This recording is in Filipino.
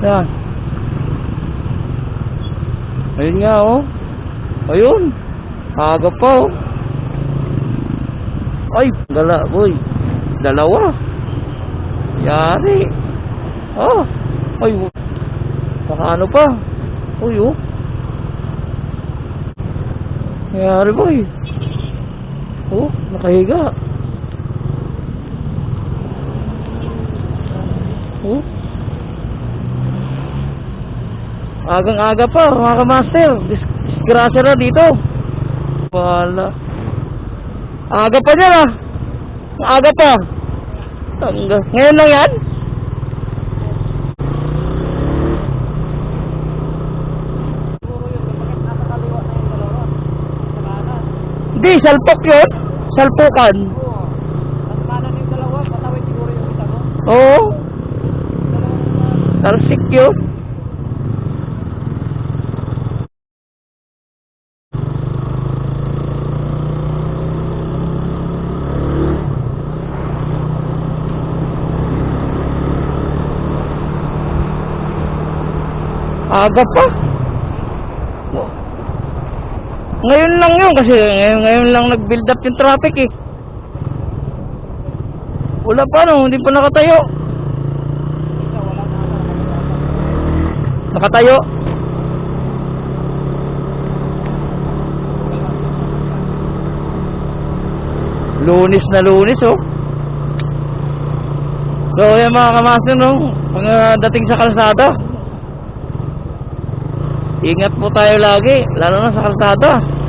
Yan. Ayun nga oh. Ayun. Aga pa oh. Ay, boy. Dalawa. Yari. Oh. Ay. Saka ano pa? Uy oh. Yari boy. Oh, nakahiga. Oh. Agang-aga pa mga kamaster. Disgrasya na dito. Wala. Aga pa niya ah. Aga pa. Ngayon lang yan. Hindi, salpok yun. Salpukan. Oo. Talsik yun. Aga pa. Ngayon lang yun kasi ngayon lang nag-build up yung traffic eh. Wala pa no, hindi pa nakatayo. Nakatayo. Lunis na lunis oh. So yan mga kamaster no, dating sa kalsada, ingat po tayo lagi, lalo na sa kalsada.